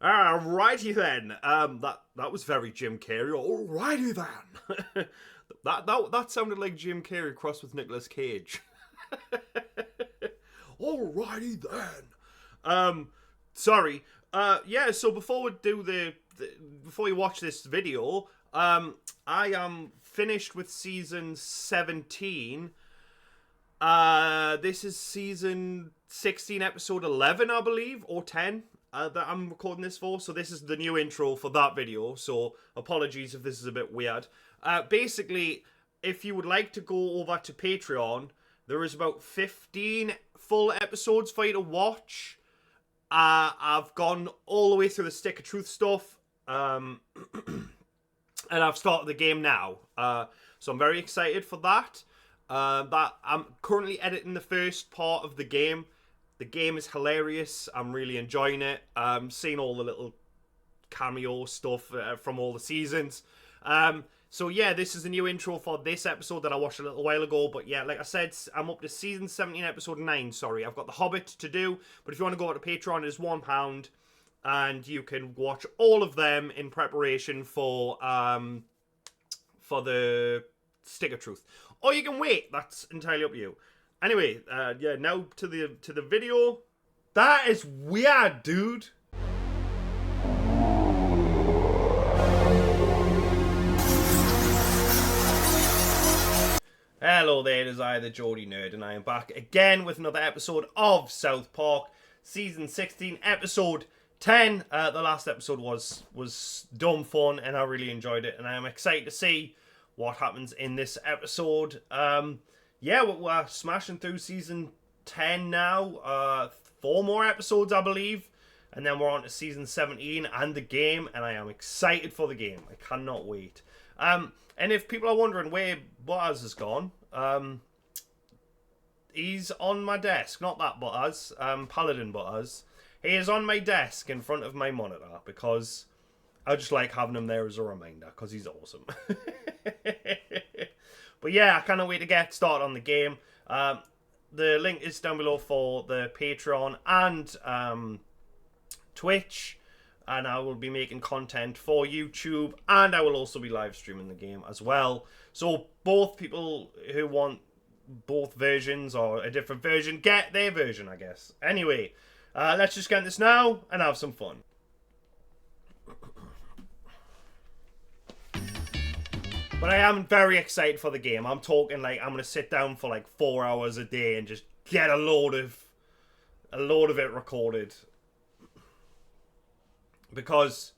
Alrighty then. That was very Jim Carrey. Alrighty then. that sounded like Jim Carrey crossed with Nicolas Cage. Alrighty then. Sorry. Yeah. So before we do before you watch this video, I am finished with season 17. This is season 16, episode 11, I believe, or 10. That I'm recording this for, so this is the new intro for that video, so apologies if this is a bit weird. Basically, if you would like to go over to Patreon, there is about 15 full episodes for you to watch. I've gone all the way through the Stick of Truth stuff, and I've started the game now, so I'm very excited for that. I'm currently editing the first part of the game. The game is hilarious. I'm really enjoying it. Seeing all the little cameo stuff from all the seasons. So yeah, this is the new intro for this episode that I watched a little while ago. But yeah, like I said, I'm up to season 17, episode 9. Sorry, I've got The Hobbit to do. But if you want to go to Patreon, it is £1. And you can watch all of them in preparation for the Stick of Truth. Or you can wait. That's entirely up to you. Anyway, yeah, now to the video. That is weird, dude. Hello there, it is I, the Geordie Nerd, and I am back again with another episode of South Park, season 16, episode 10. The last episode was dumb fun, and I really enjoyed it, and I am excited to see what happens in this episode. Yeah, we're smashing through season 10 now. 4 more episodes, I believe. And then we're on to season 17 and the game. And I am excited for the game. I cannot wait. And if people are wondering where Boaz has gone, he's on my desk. Not that Boaz, Paladin Boaz. He is on my desk in front of my monitor because I just like having him there as a reminder because he's awesome. But yeah, I cannot wait to get started on the game. The link is down below for the Patreon and Twitch. And I will be making content for YouTube. And I will also be live streaming the game as well. So both people who want both versions or a different version, get their version, I guess. Anyway, let's just get this now and have some fun. But I am very excited for the game. I'm talking like I'm going to sit down for like 4 hours a day and just get a load of it recorded. Because,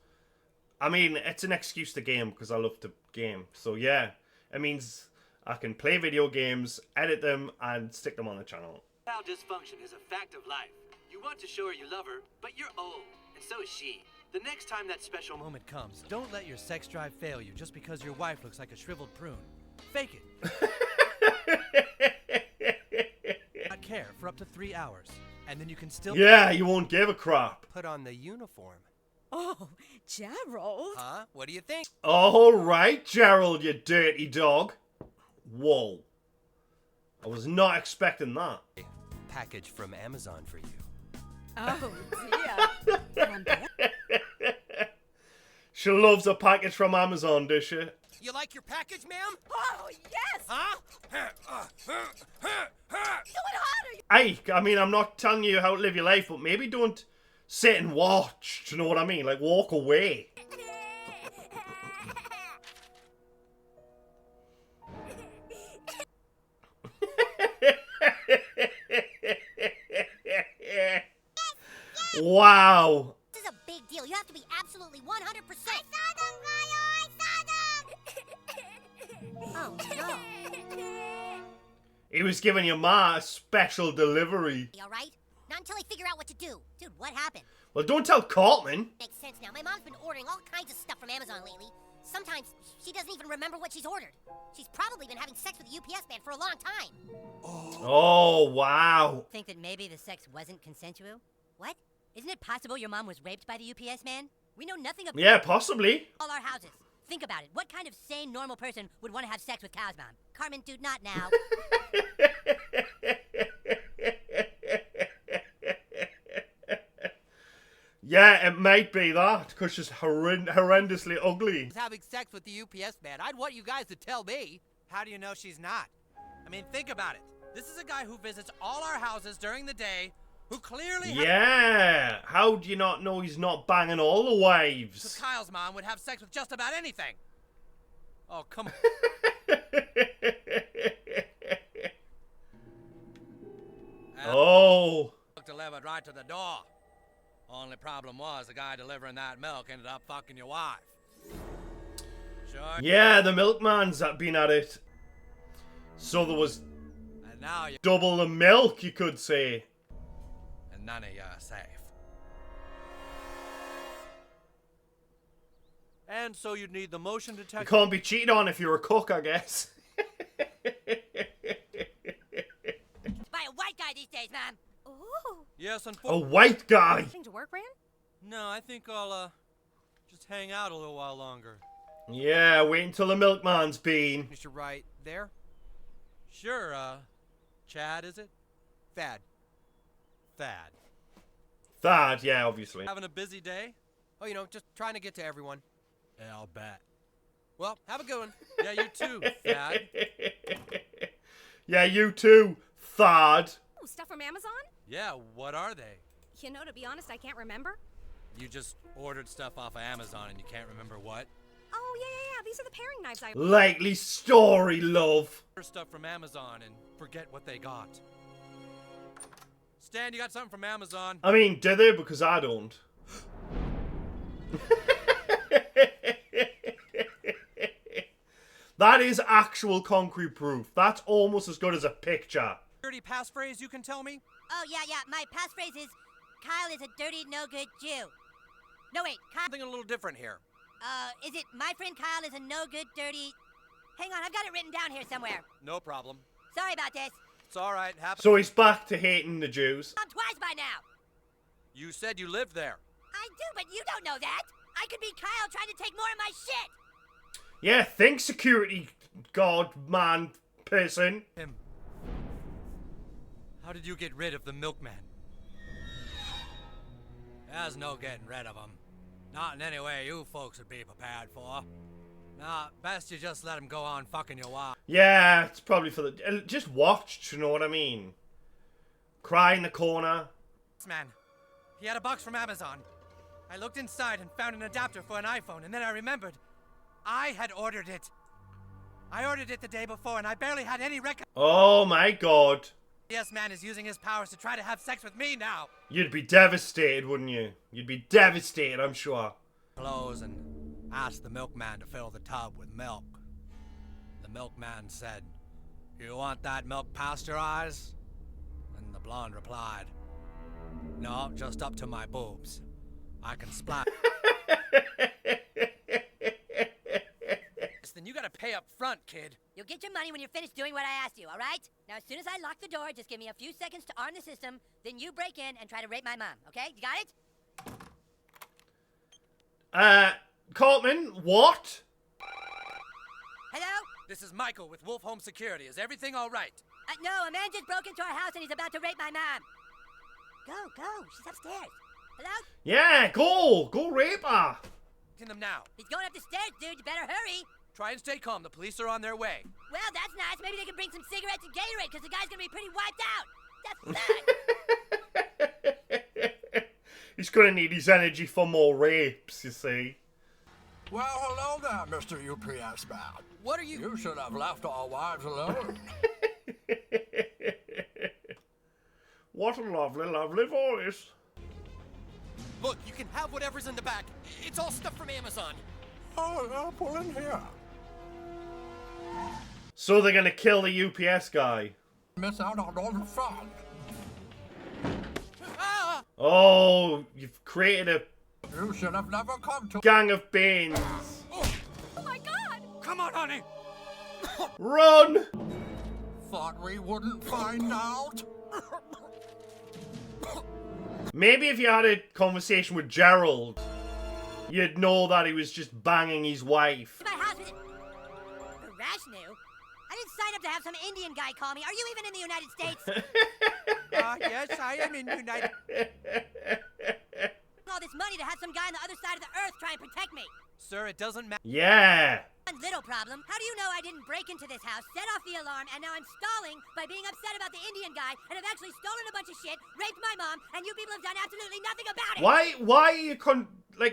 I mean, it's an excuse to game because I love to game. So yeah, it means I can play video games, edit them, and stick them on the channel. Child dysfunction is a fact of life. You want to show her you love her, but you're old, and so is she. The next time that special moment comes, don't let your sex drive fail you just because your wife looks like a shriveled prune. Fake it. Not care for up to 3 hours, and then you can still... Yeah, you won't give a crap. Put on the uniform. Oh, Gerald. Huh? What do you think? All right, Gerald, you dirty dog. Whoa. I was not expecting that. Package from Amazon for you. Oh, dear. She loves a package from Amazon, does she? You like your package, ma'am? Oh, yes. Huh? Do it harder. I mean, I'm not telling you how to live your life, but maybe don't sit and watch. Do you know what I mean? Like, walk away. Wow. This is a big deal. You have to be absolutely 100%. I saw them, Gaio! I saw them! Oh, no. He was giving your ma a special delivery. You alright? Not until I figure out what to do. Dude, what happened? Well, don't tell Cartman. Makes sense now. My mom's been ordering all kinds of stuff from Amazon lately. Sometimes she doesn't even remember what she's ordered. She's probably been having sex with the UPS man for a long time. Oh, wow. Think that maybe the sex wasn't consensual? What? Isn't it possible your mom was raped by the UPS man? We know nothing about Yeah, possibly. all our houses. Think about it. What kind of sane, normal person would want to have sex with Cow's mom? Carmen, dude, not now. Yeah, it might be that, because she's horrendously ugly. Having sex with the UPS man. I'd want you guys to tell me. How do you know she's not? I mean, think about it. This is a guy who visits all our houses during the day, who clearly Yeah, how do you not know he's not banging all the wives? Kyle's mom would have sex with just about anything. Oh, come on. Oh. Delivered right to the door. Only problem was the guy delivering that milk ended up fucking your wife. Sure. Yeah, the milkman's been at it. So there was And now you double the milk, you could say. and none of you are safe. And so you'd need the motion You detector. can't be cheated on if you're a cook, I guess. By a white guy these days, Mom. Oh. Yes, A unfortunately. white guy. Thing to work, Ran? No, I think I'll just hang out a little while longer. Yeah, wait until the milkman's been. Mr. Right there? Sure, Chad, is it? Thad. Thad, yeah, obviously. Having a busy day? Oh, you know, just trying to get to everyone. Yeah, I'll bet. Well, have a good one. Yeah, you too, Thad. Yeah, you too, Thad. Oh, stuff from Amazon? Yeah, what are they? You know, to be honest, I can't remember. You just ordered stuff off of Amazon and you can't remember what? Oh, yeah. These are the paring knives I... Likely story, love. Order stuff from Amazon and forget what they got. Stan, you got something from Amazon? I mean, do they? Because I don't. That is actual concrete proof. That's almost as good as a picture. Dirty passphrase you can tell me? Oh, yeah. My passphrase is, Kyle is a dirty, no-good Jew. No, wait, Kyle... Something a little different here. Is it my friend Kyle is a no-good, dirty... Hang on, I've got it written down here somewhere. No problem. Sorry about this. It's alright, happen. So he's back to hating the Jews. I'm twice by now. You said you lived there. I do, but you don't know that. I could be Kyle trying to take more of my shit. Yeah, think security guard man person. Him. How did you get rid of the milkman? There's no getting rid of him. Not in any way you folks would be prepared for. Nah, best you just let him go on fucking your wife. Yeah, it's probably for the... Just watch, you know what I mean? Cry in the corner. This man, he had a box from Amazon. I looked inside and found an adapter for an iPhone, and then I remembered. I had ordered it. I ordered it the day before, and I barely had any record. Oh my god. Yes, man is using his powers to try to have sex with me now. You'd be devastated, wouldn't you? You'd be devastated, I'm sure. Clothes and asked the milkman to fill the tub with milk. The milkman said, "You want that milk pasteurized?" And the blonde replied, "No, just up to my boobs. I can splash." Then you gotta pay up front, kid. You'll get your money when you're finished doing what I asked you, all right? Now, as soon as I lock the door, just give me a few seconds to arm the system, then you break in and try to rape my mom, okay? You got it? Cartman, what? Hello? This is Michael with Wolf Home Security. Is everything all right? No, a man just broke into our house and he's about to rape my mom. Go. She's upstairs. Hello? Yeah, go rape her. In them now. He's going up the stairs, dude. You better hurry. Try and stay calm. The police are on their way. Well, that's nice. Maybe they can bring some cigarettes and Gatorade, because the guy's going to be pretty wiped out. That's sad. He's gonna need his energy for more rapes, you see. Well, hello there, Mr. UPS man. What are you? You should have left our wives alone. What a lovely voice. Look, you can have whatever's in the back. It's all stuff from Amazon. Oh, yeah, pull in here. So they're gonna kill the UPS guy. Miss out on all the fun. Ah! Oh, you've created a You should have never come to... gang of Banes. Oh my god! Come on, honey. Run! Thought we wouldn't find out? Maybe if you had a conversation with Gerald, you'd know that he was just banging his wife. My house with it. Rashnu? I didn't sign up to have some Indian guy call me. Are you even in the United States? Yes, I am in United. All all this money to have some guy on the other side of the earth try and protect me. Sir, it doesn't matter. Yeah. One little problem. How do you know I didn't break into this house, set off the alarm, and now I'm stalling by being upset about the Indian guy and have actually stolen a bunch of shit, raped my mom, and you people have done absolutely nothing about it? Why are you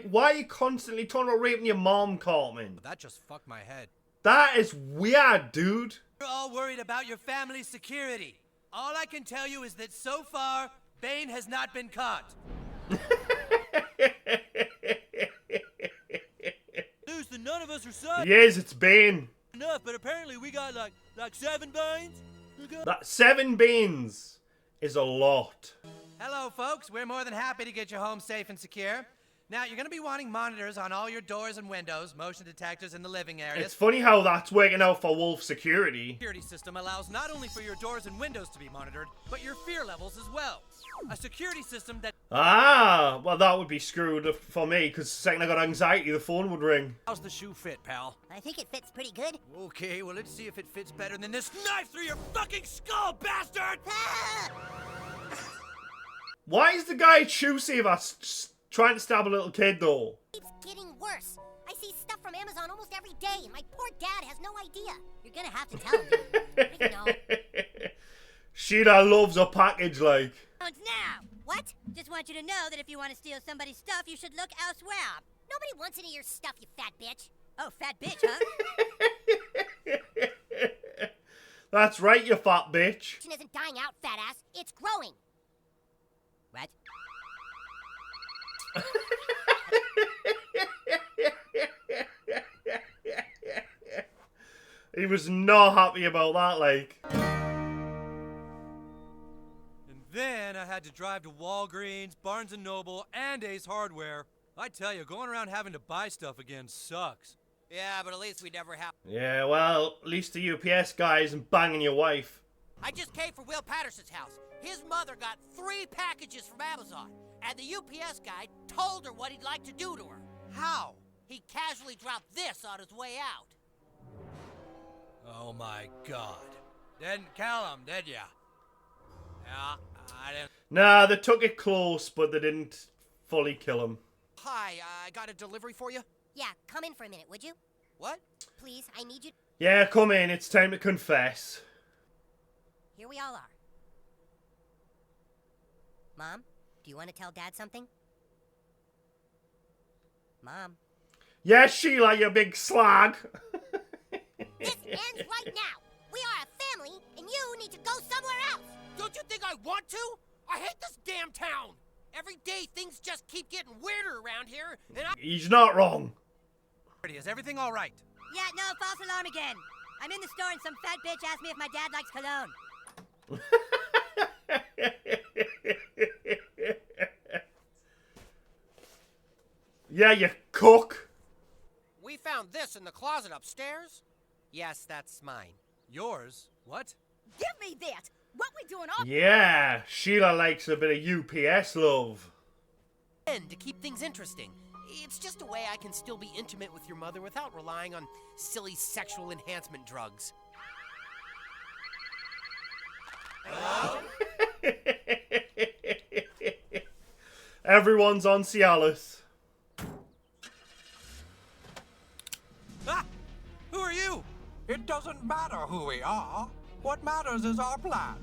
why are you constantly talking about raping your mom, Cartman? That just fucked my head. That is weird, dude. You're all worried about your family's security. All I can tell you is that so far, Bane has not been caught. News that none of us are sorry Yes, it's Bane. enough, but apparently we got like 7 Banes. That 7 Banes is a lot. Hello, folks. We're more than happy to get you home safe and secure. Now, you're going to be wanting monitors on all your doors and windows, motion detectors in the living areas. It's funny how that's working out for Wolf Security. Security system allows not only for your doors and windows to be monitored, but your fear levels as well. A security system that Ah, well that would be screwed for me, because the second I got anxiety, the phone would ring. How's the shoe fit, pal? I think it fits pretty good. Okay, well, let's see if it fits better than this knife through your fucking skull, bastard! Ah! Why is the guy shoe saver trying to stab a little kid, though? It's getting worse. I see stuff from Amazon almost every day, and my poor dad has no idea. You're gonna have to tell him, dude. I know. Sheila loves a package, like. Now. What? Just want you to know that if you want to steal somebody's stuff, you should look elsewhere. Nobody wants any of your stuff, you fat bitch. Oh, fat bitch, huh? That's right, you fat bitch. It isn't dying out, fat ass. It's growing. What? He was not happy about that, like. And then I had to drive to Walgreens, Barnes & Noble, and Ace Hardware. I tell you, going around having to buy stuff again sucks. Yeah, but at least we never have. Yeah, well, at least the UPS guy isn't banging your wife. I just came from Will Patterson's house. His mother got 3 packages from Amazon, and the UPS guy told her what he'd like to do to her. How? He casually dropped this on his way out. Oh my god. Didn't kill him, did ya? Yeah, I didn't. Nah, they took it close, but they didn't fully kill him. Hi, I got a delivery for you. Yeah, come in for a minute, would you? What? Please, I need you. Yeah, come in, it's time to confess. Here we all are. Mom, do you want to tell Dad something? Mom. Yes, Sheila, you big slag. This ends right now. We are a family, and you need to go somewhere else. Don't you think I want to? I hate this damn town. Every day things just keep getting weirder around here, and He's not wrong. Is everything all right? Yeah, no, false alarm again. I'm in the store, and some fat bitch asked me if my dad likes cologne. Yeah, you cook. we found this in the closet upstairs. Yes, that's mine. Yours? What? Give me that! What we doing all Yeah, Sheila likes a bit of UPS love. And to keep things interesting, it's just a way I can still be intimate with your mother without relying on silly sexual enhancement drugs. Everyone's on Cialis. Ah! Who are you? It doesn't matter who we are. What matters is our plan.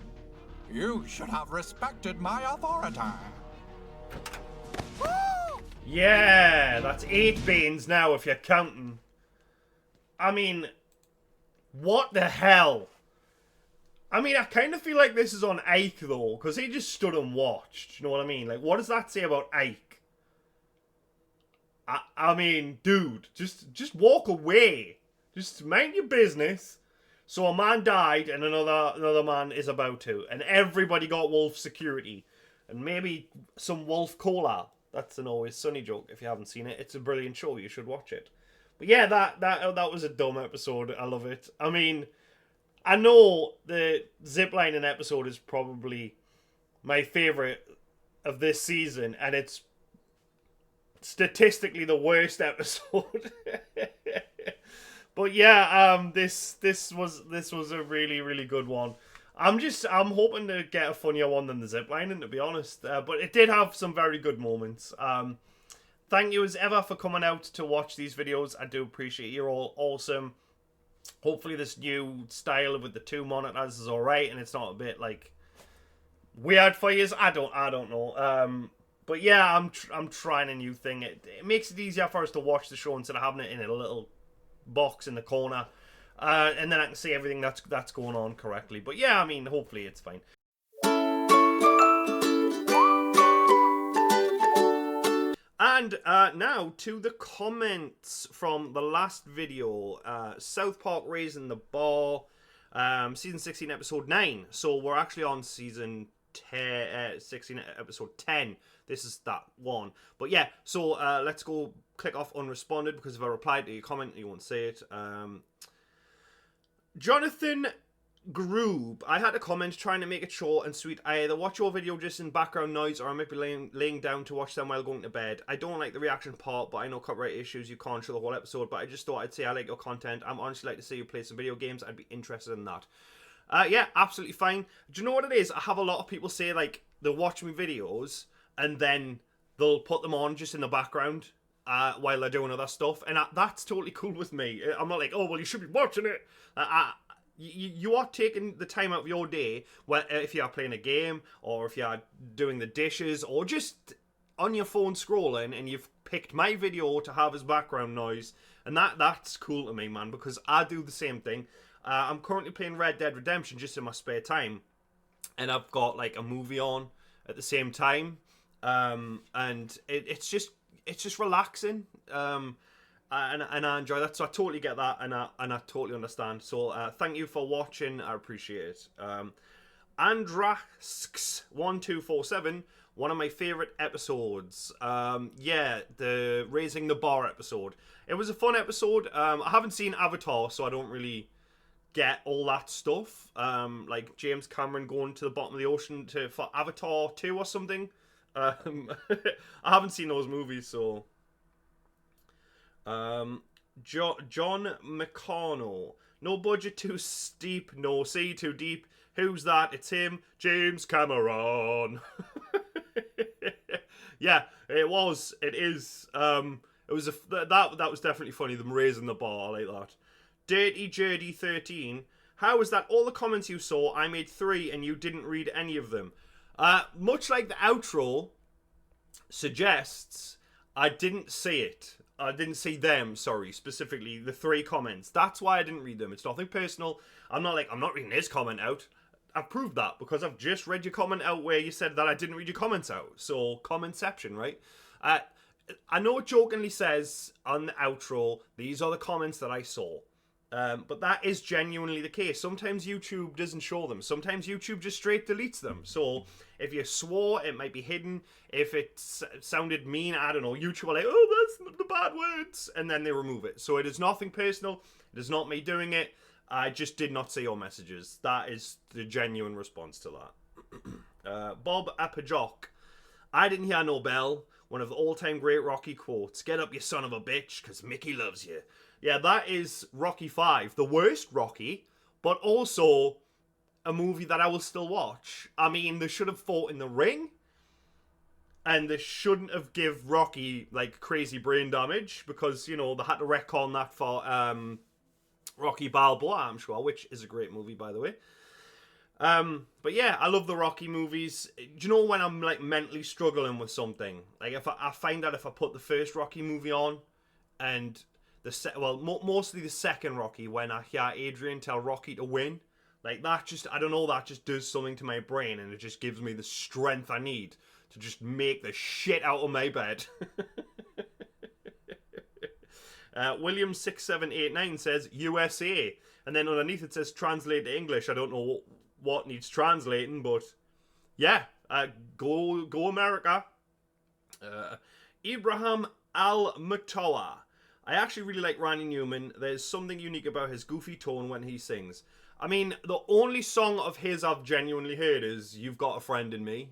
You should have respected my authority. Yeah, that's 8 beans now if you're counting. I mean, what the hell? I mean, I kind of feel like this is on Ike, though, because he just stood and watched. You know what I mean? Like, what does that say about Ike? I mean, dude, just walk away. Just mind your business. So a man died, and another man is about to. And everybody got wolf security. And maybe some wolf cola. That's an Always Sunny joke. If you haven't seen it, it's a brilliant show. You should watch it. But yeah, that was a dumb episode. I love it. I mean, I know the ziplining episode is probably my favorite of this season, and it's statistically the worst episode. But yeah, this was a really good one. I'm hoping to get a funnier one than the ziplining, to be honest. But it did have some very good moments. thank you as ever for coming out to watch these videos. I do appreciate you. You're all awesome. Hopefully this new style with the 2 monitors is alright and it's not a bit like weird for you. I don't know. But yeah, I'm trying a new thing. It makes it easier for us to watch the show instead of having it in a little box in the corner. And then I can see everything that's going on correctly. But yeah, I mean, hopefully it's fine. And now to the comments from the last video. South Park Raising the Bar, season 16, episode 9. So we're actually on season 16, episode 10. This is that one. But yeah, so let's go click off unresponded, because if I replied to your comment, you won't see it. Jonathan Groob, I had a comment trying to make it short and sweet. I either watch your video just in background noise, or I might be laying down to watch them while going to bed. I don't like the reaction part, but I know copyright issues, you can't show the whole episode, but I just thought I'd say I like your content. I'm honestly like to see you play some video games. I'd be interested in that. Yeah, absolutely fine. Do you know what it is? I have a lot of people say, like, they'll watch me videos and then they'll put them on just in the background while they're doing other stuff, and that's totally cool with me. I'm not like, oh, well, you should be watching it. You are taking the time out of your day, where if you are playing a game, or if you are doing the dishes, or just on your phone scrolling, and you've picked my video to have as background noise, and that's cool to me, man, because I do the same thing. I'm currently playing Red Dead Redemption just in my spare time, and I've got like a movie on at the same time, and it's just relaxing. And I enjoy that, so I totally get that, and I totally understand. So thank you for watching, I appreciate it. Andrasks1247, one of my favourite episodes. Yeah, the Raising the Bar episode. It was a fun episode. I haven't seen Avatar, so I don't really get all that stuff. Like James Cameron going to the bottom of the ocean for Avatar 2 or something. I haven't seen those movies, so... John McConnell. No budget too steep, no sea too deep. Who's that? It's him, James Cameron. Yeah, it was. It is. It was that was definitely funny. Them raising the bar, I like that. Dirty Jerdy 13. How is that? All the comments you saw, I made 3, and you didn't read any of them. Much like the outro suggests, I didn't see it. I didn't see them, sorry, specifically the 3 comments. That's why I didn't read them. It's nothing personal. I'm not reading his comment out. I've proved that because I've just read your comment out where you said that I didn't read your comments out. So, commentception, right? I know it jokingly says on the outro, these are the comments that I saw. But that is genuinely the case. Sometimes YouTube doesn't show them. Sometimes YouTube just straight deletes them. So if you swore, it might be hidden. If it sounded mean, I don't know, YouTube are like, oh, that's the bad words. And then they remove it. So it is nothing personal. It is not me doing it. I just did not see your messages. That is the genuine response to that. Bob Apajok. I didn't hear no bell. One of the all-time great Rocky quotes. Get up, you son of a bitch, because Mickey loves you. Yeah, that is Rocky 5, the worst Rocky, but also a movie that I will still watch. I mean, they should have fought in the ring, and they shouldn't have give Rocky, like, crazy brain damage, because, you know, they had to retcon that for Rocky Balboa, I'm sure, which is a great movie, by the way. But yeah, I love the Rocky movies. Do you know when I'm, like, mentally struggling with something? Like, if I find that if I put the first Rocky movie on, and... mostly the second Rocky, when I hear Adrian tell Rocky to win, like that just, I don't know, that just does something to my brain, and it just gives me the strength I need to just make the shit out of my bed. William6789 says USA, and then underneath it says translate to English. I don't know what needs translating, but yeah, go America. Ibrahim Al-Mutawa. I actually really like Randy Newman. There's something unique about his goofy tone when he sings. I mean, the only song of his I've genuinely heard is You've Got a Friend in Me.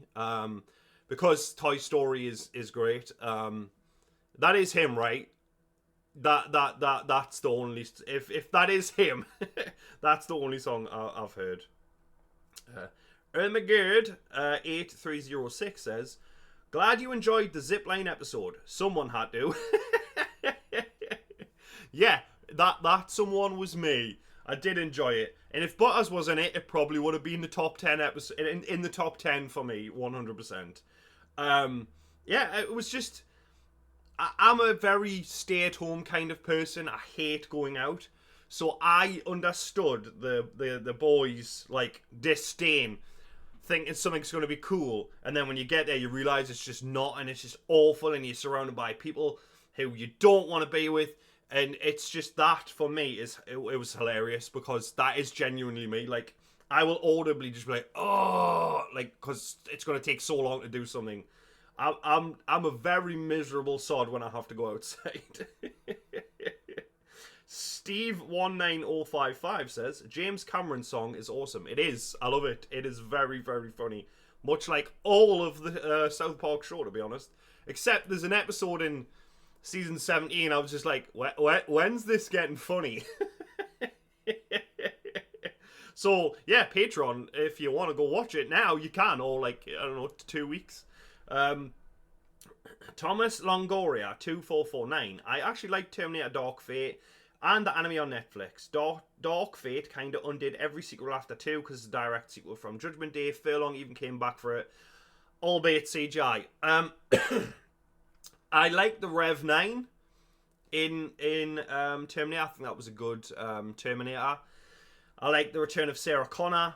Because Toy Story is great. That is him, right? That's the only... If that is him, that's the only song I've heard. Ermagerd 8306 says, Glad you enjoyed the zipline episode. Someone had to. Yeah, that someone was me. I did enjoy it. And if Butters was in it, it probably would have been the top 10 episode in the top 10 for me, 100%. Yeah, it was just... I'm a very stay-at-home kind of person. I hate going out. So I understood the boys' like disdain, thinking something's going to be cool, and then when you get there you realise it's just not, and it's just awful, and you're surrounded by people who you don't want to be with, and it's just that for me it was hilarious, because that is genuinely me. Like, I will audibly just be like, oh, like, because it's going to take so long to do something. I'm a very miserable sod when I have to go outside. Steve19055 says, James Cameron's song is awesome. It is. I love it. It is very, very funny. Much like all of the South Park show, to be honest. Except there's an episode in season 17, I was just like, when's this getting funny? So, yeah, Patreon, if you want to go watch it now, you can. Or, like, I don't know, 2 weeks. Thomas Longoria 2449. I actually like Terminator Dark Fate and the anime on Netflix. Dark Fate kind of undid every sequel after 2 because it's a direct sequel from Judgment Day. Furlong even came back for it, albeit CGI. I like the Rev 9 in Terminator. I think that was a good Terminator. I like the return of Sarah Connor.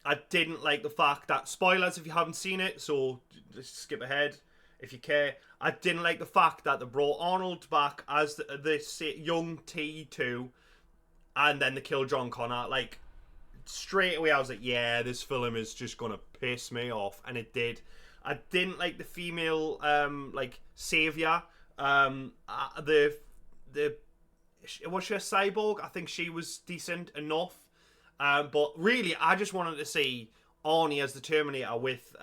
I didn't like the fact that, spoilers if you haven't seen it, so just skip ahead if you care. I didn't like the fact that they brought Arnold back as this young T2, and then they killed John Connor. Like, straight away I was like, yeah, this film is just gonna piss me off, and it did. I didn't like the female, like, savior. Was she a cyborg? I think she was decent enough. But really, I just wanted to see Arnie as the Terminator with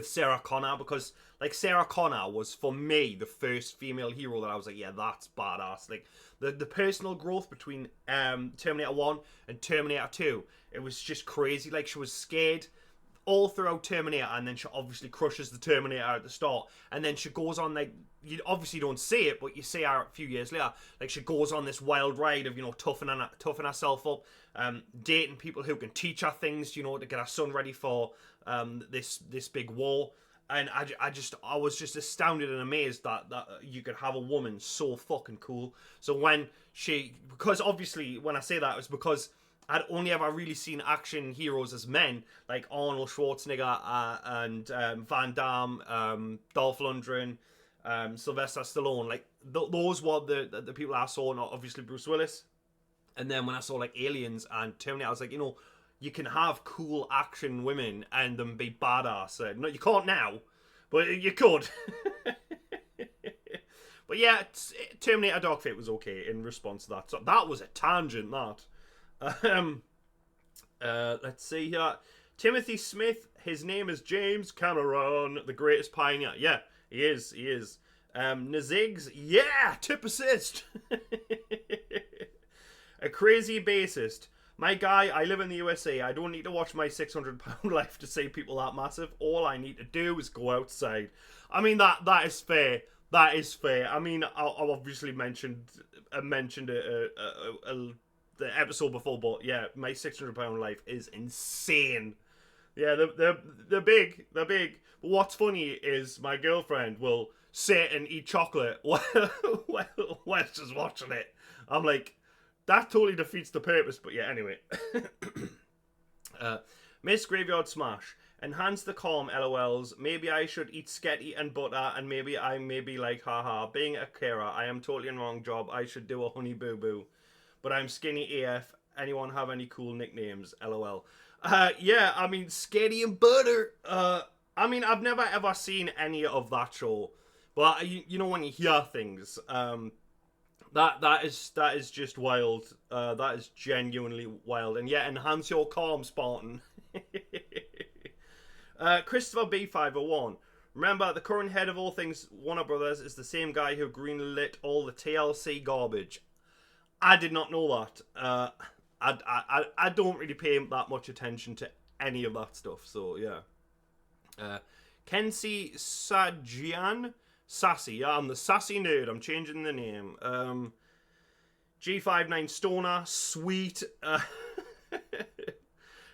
Sarah Connor, because, like, Sarah Connor was, for me, the first female hero that I was like, yeah, that's badass. Like, the personal growth between Terminator 1 and Terminator 2, it was just crazy. Like, she was scared all throughout Terminator, and then she obviously crushes the Terminator at the start, and then she goes on, like, you obviously don't see it, but you see her a few years later, like, she goes on this wild ride of, you know, toughening herself up, dating people who can teach her things, you know, to get her son ready for this big war. And I was just astounded and amazed that you could have a woman so fucking cool. So when because obviously when I say that, it's because I'd only ever really seen action heroes as men, like Arnold Schwarzenegger and Van Damme, Dolph Lundgren, Sylvester Stallone. Like, those were the people I saw, and obviously Bruce Willis. And then when I saw, like, Aliens and Terminator, I was like, you know, you can have cool action women and them be badass. No, you can't now, but you could. But yeah, Terminator Dark Fate was okay in response to that. So that was a tangent, that. Let's see here. Timothy Smith, his name is James Cameron, the greatest pioneer. Yeah, he is. Nazigs, yeah, tip assist. A crazy bassist. My guy, I live in the USA. I don't need to watch my 600-pound life to see people that massive. All I need to do is go outside. I mean, that is fair. That is fair. I mean, I obviously mentioned the episode before, but yeah, my 600-pound life is insane. Yeah, they're big. They're big. But what's funny is my girlfriend will sit and eat chocolate while she's watching it. I'm like, that totally defeats the purpose, but yeah, anyway. Miss Graveyard Smash. Enhance the calm, LOLs. Maybe I should eat sketty and butter, and maybe I may be like, haha. Being a carer, I am totally in the wrong job. I should do a honey boo boo. But I'm skinny AF. Anyone have any cool nicknames? LOL. Yeah, I mean, sketty and butter. I mean, I've never ever seen any of that show. But you know when you hear things, that is just wild. That is genuinely wild. And yeah, enhance your calm, Spartan. Christopher B501. Remember, the current head of all things Warner Brothers is the same guy who greenlit all the TLC garbage. I did not know that. I don't really pay that much attention to any of that stuff. So yeah. Kensi Sajian. Sassy. Yeah, I'm the sassy nerd. I'm changing the name. G59 Stoner. Sweet.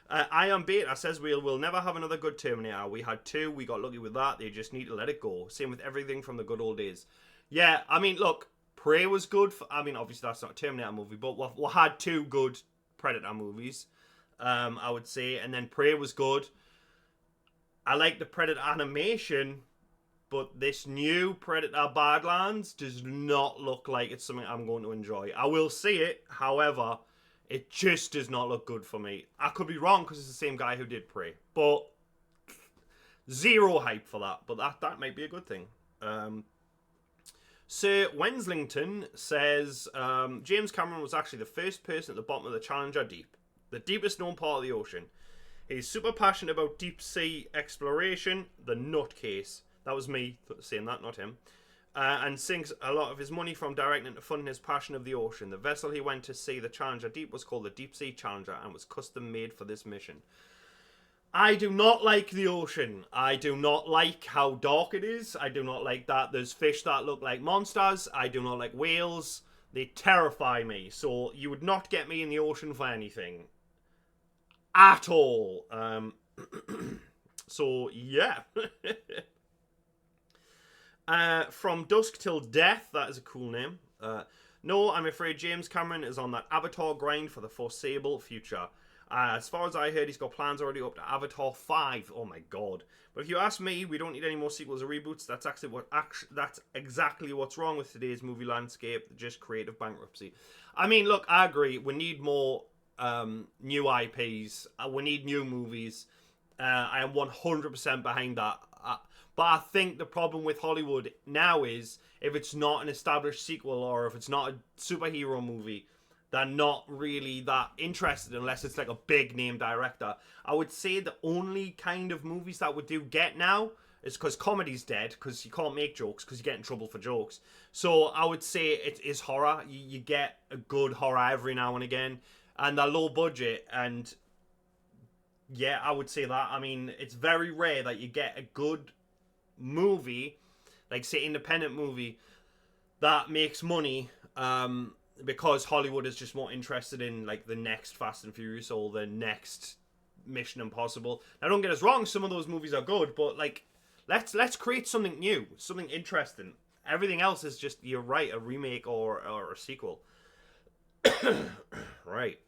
I am Beta says we'll never have another good Terminator. We had 2. We got lucky with that. They just need to let it go. Same with everything from the good old days. Yeah, I mean, look. Prey was good. Obviously that's not a Terminator movie, but we had 2 good Predator movies, I would say. And then Prey was good. I like the Predator animation, but this new Predator Badlands does not look like it's something I'm going to enjoy. I will see it, however, it just does not look good for me. I could be wrong because it's the same guy who did Prey, but zero hype for that. But that might be a good thing. Sir Wenslington says, James Cameron was actually the first person at the bottom of the Challenger Deep, the deepest known part of the ocean. He's super passionate about deep sea exploration, the nutcase. That was me saying that, not him. And sinks a lot of his money from directing to funding his passion of the ocean. The vessel he went to see the Challenger Deep was called the Deep Sea Challenger and was custom made for this mission. I do not like the ocean. I do not like how dark it is. I do not like that there's fish that look like monsters. I do not like whales. They terrify me. So you would not get me in the ocean for anything. At all. So, yeah. From Dusk Till Death. That is a cool name. No, I'm afraid James Cameron is on that Avatar grind for the foreseeable future. As far as I heard, he's got plans already up to Avatar 5. Oh my god. But if you ask me, we don't need any more sequels or reboots. That's exactly what's wrong with today's movie landscape. Just creative bankruptcy. I mean, look, I agree. We need more new IPs. We need new movies. I am 100% behind that. But I think the problem with Hollywood now is if it's not an established sequel or if it's not a superhero movie, they're not really that interested unless it's like a big name director. I would say the only kind of movies that we do get now is because comedy's dead, because you can't make jokes, because you get in trouble for jokes. So I would say it is horror. You get a good horror every now and again, and they're low budget, and yeah, I would say that. I mean, it's very rare that you get a good movie, like say independent movie, that makes money, because Hollywood is just more interested in like the next Fast and Furious or the next Mission Impossible. Now don't get us wrong, some of those movies are good, but like let's create something new, something interesting. Everything else is just, you're right, a remake or a sequel. Right.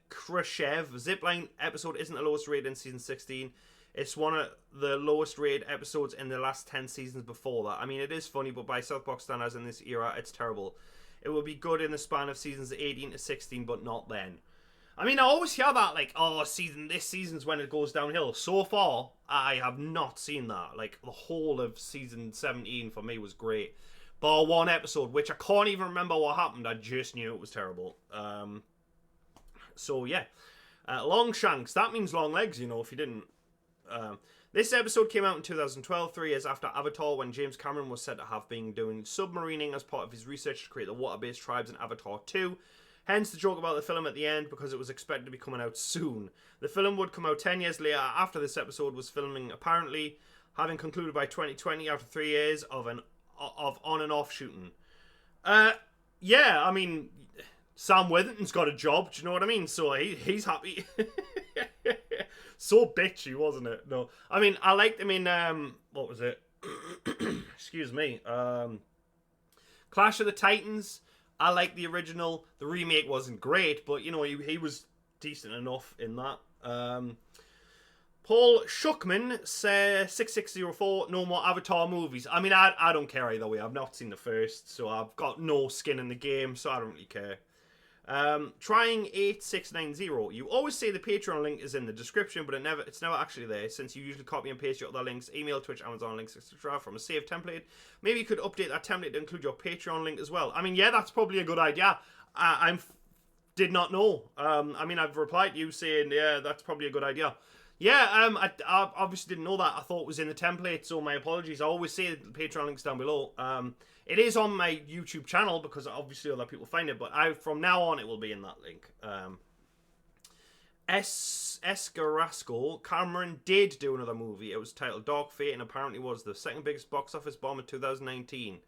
Khrushchev Zipline episode isn't the lowest rated in season 16. It's one of the lowest rated episodes in the last 10 seasons before that. I mean, it is funny, but by South Park standards in this era, it's terrible. It will be good in the span of seasons 18 to 16, but not then. I mean, I always hear that, like, oh, this season's when it goes downhill. So far, I have not seen that. Like, the whole of season 17 for me was great. Bar one episode, which I can't even remember what happened. I just knew it was terrible. So, yeah. Longshanks. That means long legs, you know, if you didn't. This episode came out in 2012, 3 years after Avatar, when James Cameron was said to have been doing submarining as part of his research to create the water-based tribes in Avatar 2. Hence the joke about the film at the end, because it was expected to be coming out soon. The film would come out 10 years later after this episode was filming, apparently, having concluded by 2020 after 3 years of on and off shooting. Yeah, I mean, Sam Worthington's got a job, do you know what I mean? So he's happy. So bitchy, wasn't it? No, I mean, I liked him in, what was it? Excuse me. Clash of the Titans. I like the original. The remake wasn't great, but, you know, he was decent enough in that. Paul Shuckman says 6604, no more Avatar movies. I mean, I don't care either way. I've not seen the first, so I've got no skin in the game, so I don't really care. Trying 8690. You always say the Patreon link is in the description, but it's never actually there, since you usually copy and paste your other links, email, Twitch, Amazon links, etc. from a saved template. Maybe you could update that template to include your Patreon link as well. I mean, yeah, that's probably a good idea. I did not know. I mean, I've replied to you saying, yeah, that's probably a good idea. Yeah, I obviously didn't know that. I thought it was in the template, so my apologies. I always say the Patreon link's down below. It is on my YouTube channel because obviously other people find it, but from now on it will be in that link. Escarasco, Cameron did do another movie. It was titled Dark Fate and apparently was the second biggest box office bomb of 2019.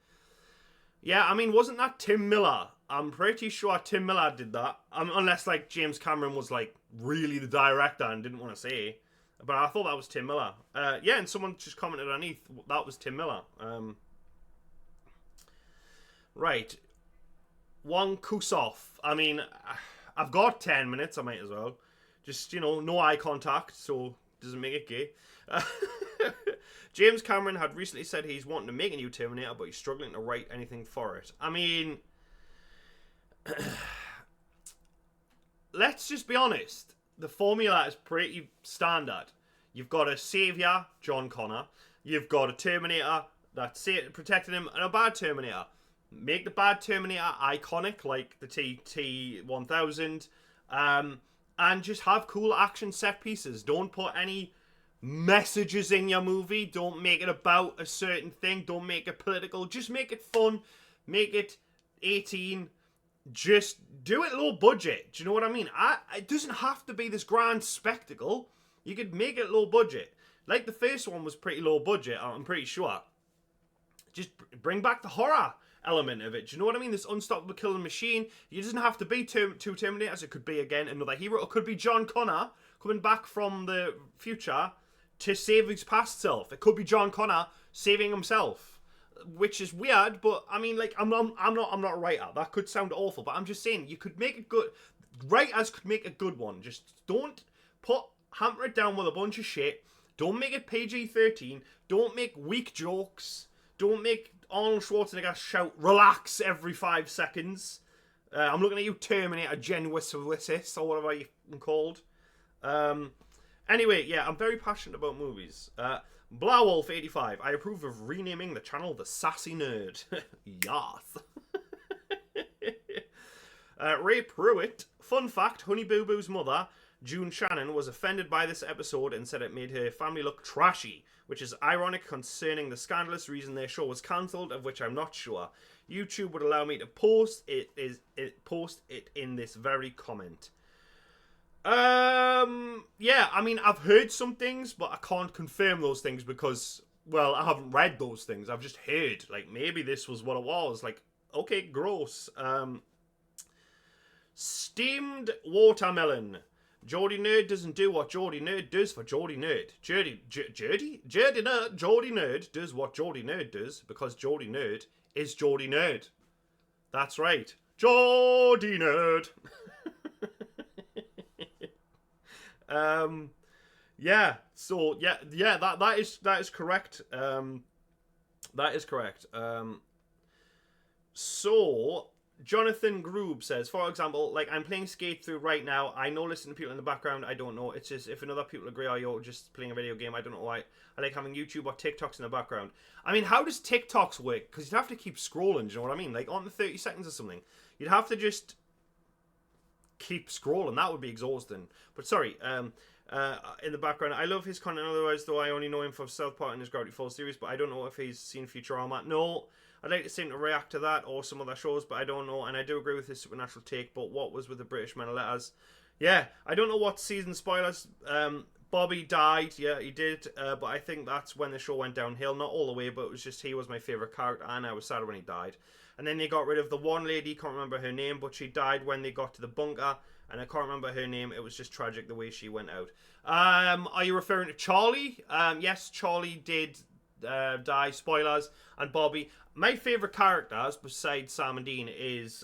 Yeah, I mean, wasn't that Tim Miller? I'm pretty sure Tim Miller did that. Unless, like, James Cameron was, like, really the director and didn't want to say. But I thought that was Tim Miller. Yeah, and someone just commented underneath, that was Tim Miller. Right. One Kusov. I mean, I've got 10 minutes, I might as well. Just, you know, no eye contact, so doesn't make it gay. James Cameron had recently said he's wanting to make a new Terminator, but he's struggling to write anything for it. I mean, let's just be honest. The formula is pretty standard. You've got a savior, John Connor. You've got a Terminator that's protecting him, and a bad Terminator. Make the bad Terminator iconic, like the T-1000, and just have cool action set pieces. Don't put any messages in your movie. Don't make it about a certain thing. Don't make it political. Just make it fun. Make it 18. Just do it low budget. Do you know what I mean? It doesn't have to be this grand spectacle. You could make it low budget. Like the first one was pretty low budget, I'm pretty sure. Just bring back the horror element of it. Do you know what I mean? This unstoppable killing machine. It doesn't have to be two Terminators. It could be, again, another hero. It could be John Connor coming back from the future to save his past self. It could be John Connor saving himself, which is weird, but I mean, like, I'm not a writer. That could sound awful, but I'm just saying you could make a good. Writers could make a good one. Just don't hammer it down with a bunch of shit. Don't make it PG-13. Don't make weak jokes. Don't make Arnold Schwarzenegger shout "relax" every 5 seconds. I'm looking at you, Terminator Genuis, or whatever you're called. Anyway, yeah, I'm very passionate about movies. Blauwolf85, I approve of renaming the channel The Sassy Nerd. Yes. Ray Pruitt, fun fact, Honey Boo Boo's mother, June Shannon, was offended by this episode and said it made her family look trashy, which is ironic concerning the scandalous reason their show was cancelled, of which I'm not sure. YouTube would allow me to post it in this very comment. Yeah, I mean, I've heard some things, but I can't confirm those things because, well, I haven't read those things. I've just heard, like, maybe this was what it was. Like, okay, gross. Steamed watermelon. Geordie Nerd doesn't do what Geordie Nerd does for Geordie Nerd. Geordie Nerd does what Geordie Nerd does because Geordie Nerd is Geordie Nerd. That's right. Geordie Nerd. Yeah, so yeah, that is correct. That is correct. So Jonathan Groob says, for example, like, I'm playing Skate through right now. I know listening to people in the background, I don't know. It's just, if another people agree, or you're just playing a video game, I don't know why. I like having YouTube or TikToks in the background. I mean, how does TikToks work? Because you'd have to keep scrolling, do you know what I mean? Like, on the 30 seconds or something. You'd have to just keep scrolling. That would be exhausting. But sorry, in the background, I love his content otherwise, though I only know him from South Park and his Gravity Falls series, but I don't know if he's seen Futurama. No, I'd like to see him to react to that or some other shows, but I don't know, and I do agree with his supernatural take, but what was with the British Men of Letters? Yeah, I don't know what season spoilers. Bobby died, yeah, he did, but I think that's when the show went downhill. Not all the way, but it was just he was my favourite character, and I was sad when he died. And then they got rid of the one lady, can't remember her name, but she died when they got to the bunker, and I can't remember her name. It was just tragic the way she went out. Are you referring to Charlie? Yes, Charlie did die, spoilers, and Bobby. My favourite characters, besides Sam and Dean, is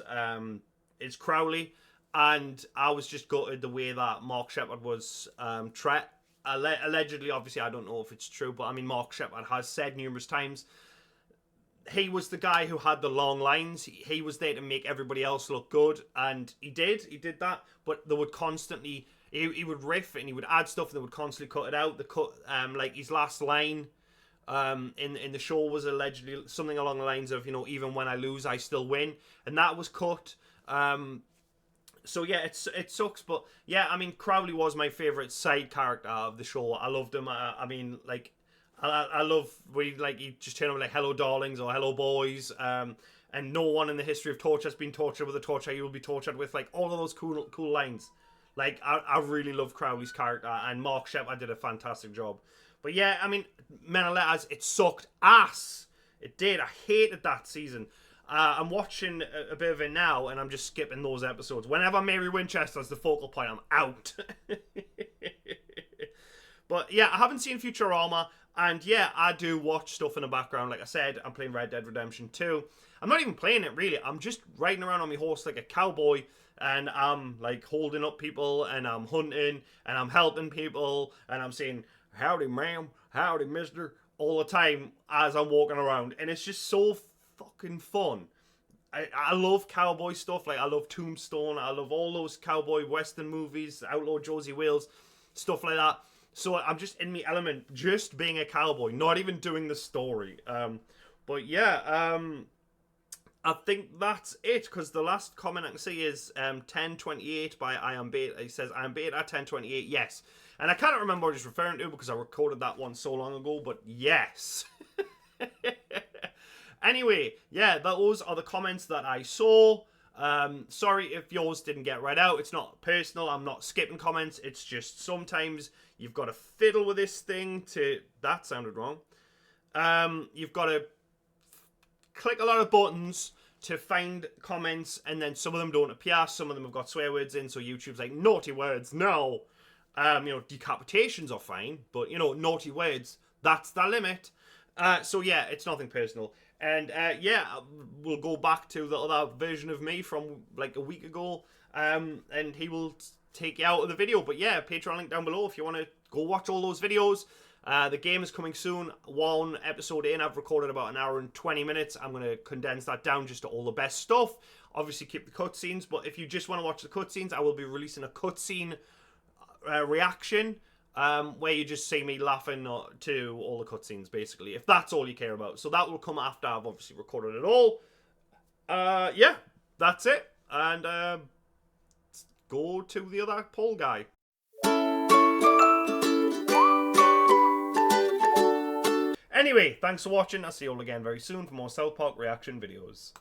Crowley, and I was just gutted the way that Mark Sheppard was allegedly, obviously I don't know if it's true, but I mean, Mark Sheppard has said numerous times he was the guy who had the long lines. He was there to make everybody else look good, and he did that, but they would constantly, he would riff and he would add stuff and they would constantly cut it out. Like his last line in the show was allegedly something along the lines of, you know, even when I lose, I still win, and that was cut. So yeah, it sucks, but yeah, I mean, Crowley was my favourite side character of the show. I loved him. I mean, like, I love when he just turn on like "Hello, darlings" or "Hello, boys," and no one in the history of torture has been tortured with a torture you will be tortured with. Like all of those cool lines. Like, I really love Crowley's character, and Mark Shepard did a fantastic job. But yeah, I mean, Men of Letters, it sucked ass. It did. I hated that season. I'm watching a bit of it now, and I'm just skipping those episodes. Whenever Mary Winchester's the focal point, I'm out. But yeah, I haven't seen Futurama, and yeah, I do watch stuff in the background. Like I said, I'm playing Red Dead Redemption 2. I'm not even playing it, really. I'm just riding around on my horse like a cowboy, and I'm like holding up people, and I'm hunting, and I'm helping people, and I'm saying, howdy ma'am, howdy mister, all the time as I'm walking around. And it's just so fucking fun. I love cowboy stuff. Like, I love Tombstone. I love all those cowboy western movies, Outlaw Josie Wales, stuff like that. So I'm just in my element, just being a cowboy, not even doing the story. But yeah, I think that's it, because the last comment I can see is 1028 by I Am Beta. He says, I Am Beta 1028, yes. And I can't remember what he's referring to because I recorded that one so long ago, but yes. Anyway, yeah, those are the comments that I saw. Sorry if yours didn't get read out. It's not personal. I'm not skipping comments. It's just sometimes you've got to fiddle with this thing to... That sounded wrong. You've got to click a lot of buttons to find comments, and then some of them don't appear. Some of them have got swear words in, so YouTube's like, naughty words, no. Decapitations are fine, but, naughty words, that's the limit. So yeah, it's nothing personal. And yeah, we'll go back to the other version of me from like a week ago, and he will take you out of the video. But yeah, Patreon link down below if you want to go watch all those videos. The game is coming soon. One episode in, I've recorded about an hour and 20 minutes. I'm going to condense that down just to all the best stuff. Obviously keep the cutscenes, but if you just want to watch the cutscenes, I will be releasing a cutscene reaction, where you just see me laughing to all the cutscenes, basically, if that's all you care about. So that will come after I've obviously recorded it all. Yeah, that's it. And let's go to the other poll guy. Anyway, thanks for watching. I'll see you all again very soon for more South Park reaction videos.